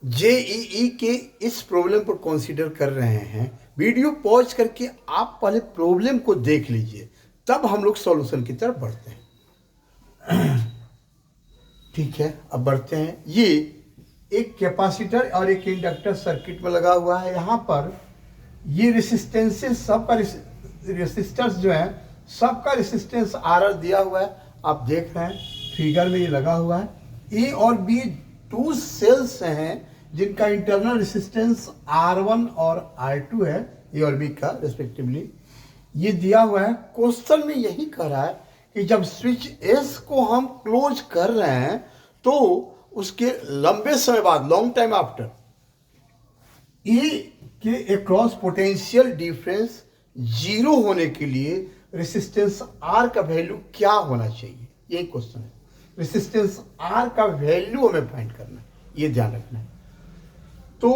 JEE के इस problem पर कंसीडर कर रहे हैं, वीडियो पॉज करके आप पहले प्रॉब्लम को देख लीजिए, तब हम लोग सॉल्यूशन की तरफ बढ़ते हैं। ठीक है, अब बढ़ते हैं। ये एक कैपेसिटर और एक इंडक्टर सर्किट में लगा हुआ है। यहाँ पर ये रेसिस्टेंसेस, सबका रेसिस्टेंस जो है, सबका रेसिस्टेंस आर दिया हुआ है। आप देख रहे हैं फिगर में ये लगा हुआ है। ए और बी टू सेल्स हैं जिनका इंटरनल रेसिस्टेंस R1 और R2 है, ए और बी का रेस्पेक्टिवली। ये दिया हुआ है। क्वेश्चन में यही कह रहा है कि जब स्विच एस को हम क्लोज कर रहे हैं तो उसके लंबे समय बाद, लॉन्ग टाइम आफ्टर, ए के अक्रॉस पोटेंशियल डिफरेंस जीरो होने के लिए रेसिस्टेंस आर का वैल्यू क्या होना चाहिए, यही क्वेश्चन है। रेसिस्टेंस आर का वैल्यू हमें फाइंड करना है, ये ध्यान रखना है। तो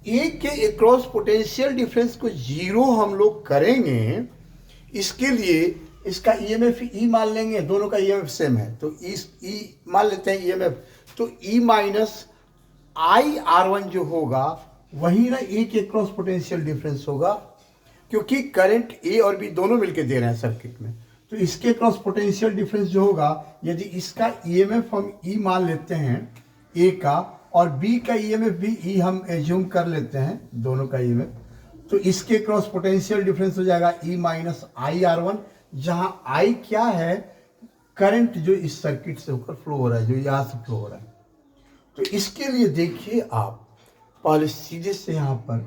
ए के अक्रॉस पोटेंशियल डिफरेंस को जीरो हम लोग करेंगे। इसके लिए इसका ईएमएफ ई मान लेंगे, दोनों का ईएमएफ सेम है तो ई मान लेते हैं ईएमएफ। तो ई माइनस आई R1 जो होगा वही ना ए के अक्रॉस पोटेंशियल डिफरेंस होगा, क्योंकि करंट ए और बी दोनों मिलके दे रहे हैं सर्किट में। तो इसके क्रॉस पोटेंशियल डिफरेंस जो होगा, यदि इसका ईएमएफ हम ई मान लेते हैं ए का, और बी का ईएमएफ भी ई हम एज्यूम कर लेते हैं, दोनों का ईएमएफ, तो इसके क्रॉस पोटेंशियल डिफरेंस हो जाएगा ई माइनस आई R1, जहां आई क्या है, करंट जो इस सर्किट से होकर फ्लो हो रहा है, जो यहां से फ्लो हो रहा है। तो इसके लिए देखिए आप पहले सीधे से यहां पर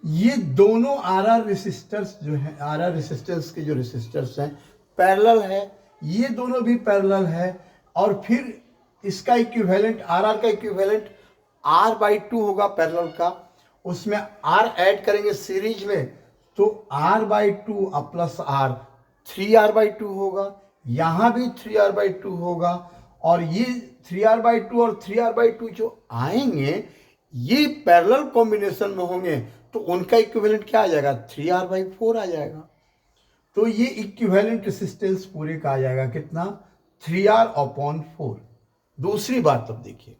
ये दोनों आरआर रेसिस्टर्स जो है, आरआर रेसिस्टेंस के जो रेसिस्टर्स हैं पैरेलल है, ये दोनों भी पैरेलल है। और फिर इसका इक्विवेलेंट, आरआर का इक्विवेलेंट R/2 होगा पैरेलल का, उसमें R ऐड करेंगे सीरीज में तो R/2 प्लस R 3R/2 होगा। यहाँ भी 3R/2 होगा, और ये 3R/2 और 3R/2 जो आएंगे ये पैरेलल कॉम्बिनेशन में होंगे, तो उनका इक्विवेलेंट क्या आ जाएगा, 3R/4 आ जाएगा। तो ये इक्विवेलेंट रेसिस्टेंस पूरे का आ जाएगा कितना, 3R/4। दूसरी बात अब देखिए,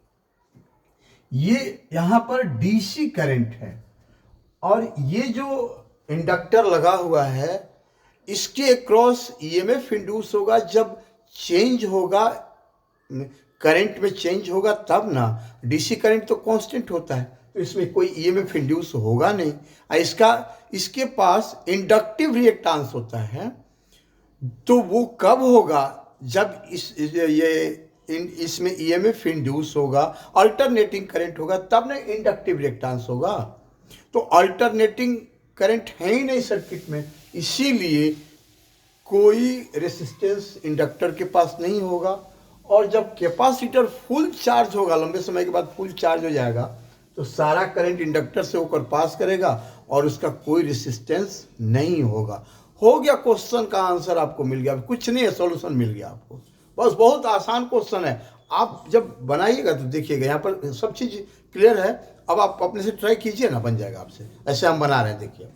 ये यहां पर डीसी करंट है, और ये जो इंडक्टर लगा हुआ है इसके क्रॉस ईएमएफ इंड्यूस होगा। जब चेंज होगा, करंट में चेंज होगा तब ना। डीसी करंट तो कांस्टेंट होता है, तो इसमें कोई ईएमएफ इंड्यूस होगा नहीं। इसके पास इंडक्टिव रिएक्टेंस होता है, तो वो कब होगा, जब इसमें ईएमएफ इंड्यूस होगा, अल्टरनेटिंग करंट होगा, तब ना इंडक्टिव रिएक्टेंस होगा। तो अल्टरनेटिंग करंट है ही नहीं सर्किट में, इसीलिए कोई रेसिस्टेंस इंडक्टर के पास नहीं होगा। और जब कैपेसिटर फुल चार्ज होगा, लंबे समय के बाद फुल चार्ज हो जाएगा, तो सारा करंट इंडक्टर से होकर पास करेगा और उसका कोई रेसिस्टेंस नहीं होगा। हो गया, क्वेश्चन का आंसर आपको मिल गया, कुछ नहीं है, सॉल्यूशन मिल गया आपको। बस बहुत आसान क्वेश्चन है, आप जब बनाइएगा तो देखिएगा यहाँ पर सब चीज़ क्लियर है। अब आप अपने से ट्राई कीजिए ना, बन जाएगा आपसे। ऐसे हम बना रहे हैं, देखिए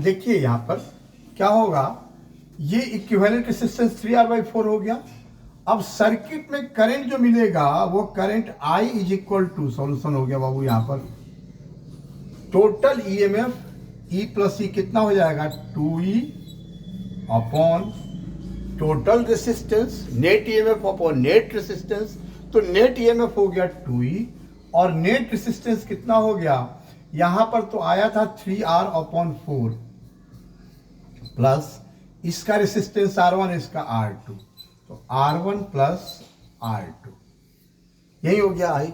देखिए यहाँ पर क्या होगा, ये इक्विवेलेंट रेसिस्टेंस 3R/4 हो गया। अब सर्किट में करंट जो मिलेगा वो current I is equal to, solution हो गया बाबू, यहाँ पर total EMF E plus E कितना हो जाएगा, 2E upon total resistance, net EMF upon net resistance. तो नेट ईएमएफ हो गया 2E, और नेट रेसिस्टेंस कितना हो गया, यहां पर तो आया था 3R/4 प्लस इसका रेसिस्टेंस R1, इसका R2, तो R1 प्लस R2, यही हो गया आई।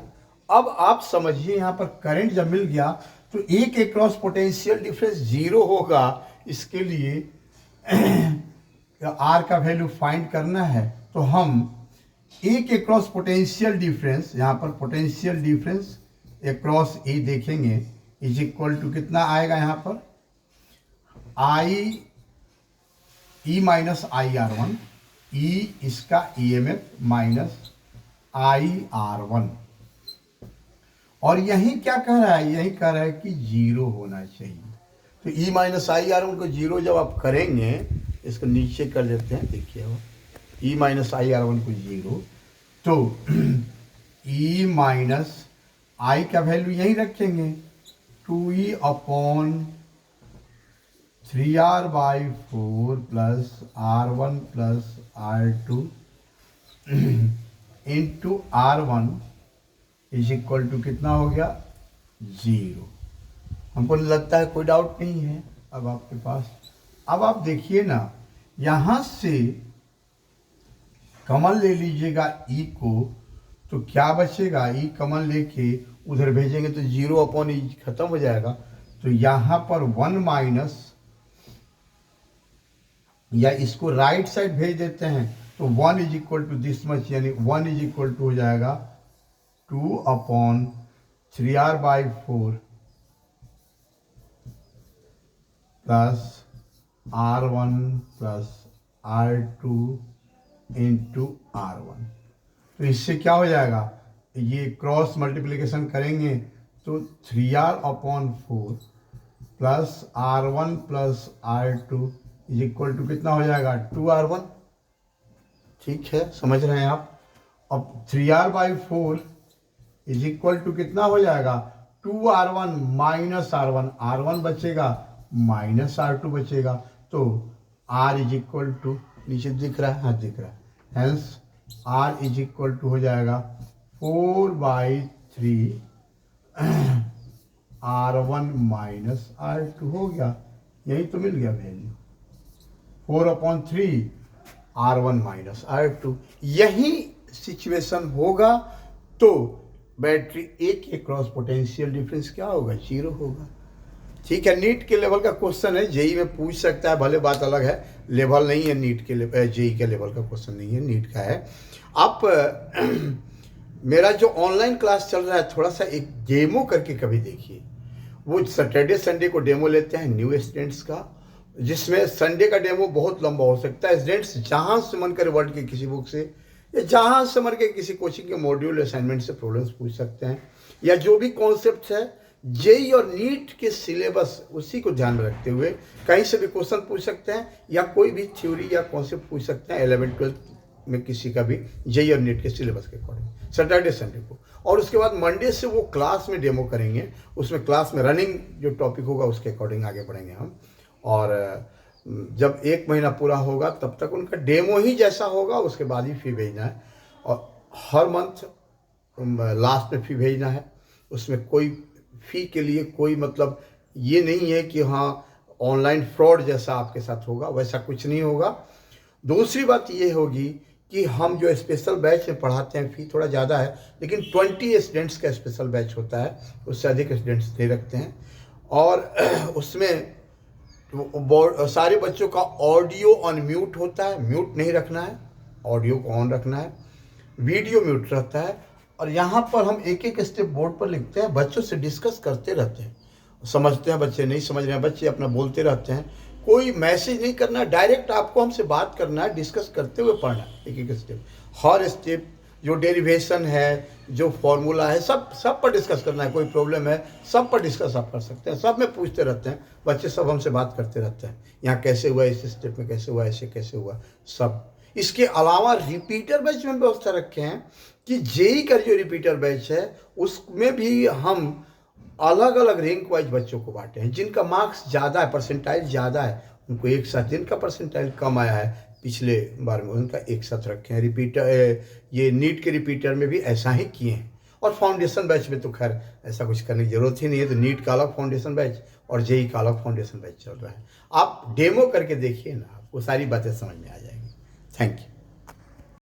अब आप समझिए यहाँ पर करंट जब मिल गया तो ए के क्रॉस पोटेंशियल डिफरेंस जीरो होगा। इसके लिए आर का वैल्यू फाइंड करना है, तो हम ए के क्रॉस पोटेंशियल डिफरेंस, यहाँ पर पोटेंशियल डिफरेंस अक्रॉस ए देखेंगे, इज इक्वल टू कितना आएगा, यहाँ पर आई ई माइनस आई R1, ई इसका ईएमएफ माइनस आई R1। और यही क्या कह रहा है, यही कह रहा है कि जीरो होना चाहिए। तो ई माइनस आई R1 को जीरो जब आप करेंगे, इसको नीचे कर लेते हैं, देखिए वो ई माइनस आई R1 को जीरो, तो ई माइनस आई का वैल्यू यही रखेंगे 2e upon 3r/4 plus r1 plus r2 into r1 is equal to कितना हो गया 0। हमको लगता है कोई डाउट नहीं है अब आपके पास। अब आप देखिए ना, यहाँ से कॉमन ले लीजिएगा ई को, तो क्या बचेगा, ई कॉमन लेके उधर भेजेंगे तो 0 अपॉन ई खत्म हो जाएगा। तो यहाँ पर 1 माइनस, या इसको राइट साइड भेज देते हैं तो 1 is equal to this much, यानी 1 इज इक्वल टू हो जाएगा 2 upon 3r/4 plus r1 plus r2 into r1। तो इससे क्या हो जाएगा, ये क्रॉस मल्टीप्लिकेशन करेंगे तो 3r/4 plus r1 plus r2 is equal to कितना हो जाएगा 2r1। ठीक है, समझ रहे हैं आप। अब 3r/4 इज इक्वल टू कितना हो जाएगा 2r1 माइनस r1, r1 बचेगा माइनस r2 बचेगा, तो r इज इक्वल टू, नीचे दिख रहा है, हाँ दिख रहा है, hence r is equal to हो जाएगा 4/3 r1 माइनस r2 हो गया। यही तो मिल गया वैल्यू 4/3 r1 माइनस r2। यही सिचुएशन होगा तो बैटरी ए के क्रॉस पोटेंशियल डिफरेंस क्या होगा, 0 होगा। ठीक है, नीट के लेवल का क्वेश्चन है, जेई में पूछ सकता है, भले बात अलग है, लेवल नहीं है नीट के, जेई के लेवल का क्वेश्चन नहीं है, नीट का है। आप मेरा जो ऑनलाइन क्लास चल रहा है, थोड़ा सा एक डेमो करके कभी देखिए। वो सैटरडे संडे को डेमो लेते हैं न्यू स्टूडेंट्स का, जिसमें संडे का डेमो बहुत लंबा हो सकता है। स्टूडेंट्स जहाँ से मन करे वर्ल्ड के किसी बुक से, या जहाँ से मन के किसी कोचिंग के मॉड्यूल असाइनमेंट से प्रॉब्लम्स पूछ सकते हैं, या जो भी कॉन्सेप्ट है जेई और नीट के सिलेबस उसी को ध्यान में रखते हुए कहीं से भी क्वेश्चन पूछ सकते हैं, या कोई भी थ्योरी या कॉन्सेप्ट पूछ सकते हैं 11th-12th में किसी का भी, जेई और नीट के सिलेबस के अकॉर्डिंग, सैटरडे संडे को। और उसके बाद मंडे से वो क्लास में डेमो करेंगे, उसमें क्लास में रनिंग जो टॉपिक होगा उसके अकॉर्डिंग आगे बढ़ेंगे हम। और जब 1 महीना पूरा होगा तब तक उनका डेमो ही जैसा होगा, उसके बाद ही फी भेजना है। और हर मंथ लास्ट में फी भेजना है। उसमें कोई फी के लिए कोई मतलब ये नहीं है कि हाँ ऑनलाइन फ्रॉड जैसा आपके साथ होगा, वैसा कुछ नहीं होगा। दूसरी बात ये होगी कि हम जो स्पेशल बैच में पढ़ाते हैं, फी थोड़ा ज़्यादा है, लेकिन 20 स्टूडेंट्स का स्पेशल बैच होता है, उससे अधिक स्टूडेंट्स नहीं रखते हैं। और उसमें सारे बच्चों का ऑडियो ऑन म्यूट होता है, म्यूट नहीं रखना है, ऑडियो को ऑन रखना है, वीडियो म्यूट रहता है। और यहाँ पर हम एक एक स्टेप बोर्ड पर लिखते हैं, बच्चों से डिस्कस करते रहते हैं, समझते हैं बच्चे, नहीं समझ रहे हैं बच्चे, अपना बोलते रहते हैं। कोई मैसेज नहीं करना है, डायरेक्ट आपको हमसे बात करना है, डिस्कस करते हुए पढ़ना है एक एक स्टेप। हर स्टेप जो डेरिवेशन है, जो फॉर्मूला है, सब पर डिस्कस करना है। कोई प्रॉब्लम है सब पर डिस्कस आप कर सकते हैं, सब में पूछते रहते हैं बच्चे, सब हमसे बात करते रहते हैं, यहाँ कैसे हुआ, इस स्टेप में कैसे हुआ, ऐसे कैसे हुआ, सब। इसके अलावा रिपीटर बैच में व्यवस्था रखे हैं कि जेई का जो रिपीटर बैच है उसमें भी हम अलग अलग रैंक वाइज बच्चों को बांटे हैं। जिनका मार्क्स ज़्यादा है, परसेंटाइल ज़्यादा है, उनको एक साथ, जिनका परसेंटाइल कम आया है पिछले बार में, उनका एक साथ रखे हैं। रिपीटर, ये नीट के रिपीटर में भी ऐसा ही किए हैं। और फाउंडेशन बैच में तो खैर ऐसा कुछ करने की ज़रूरत ही नहीं है, तो नीट का अलग फाउंडेशन बैच और जेई का अलग फाउंडेशन बैच चल रहा है। आप डेमो करके देखिए ना, आपको सारी बातें समझ में आ जाएंगी। Thank you.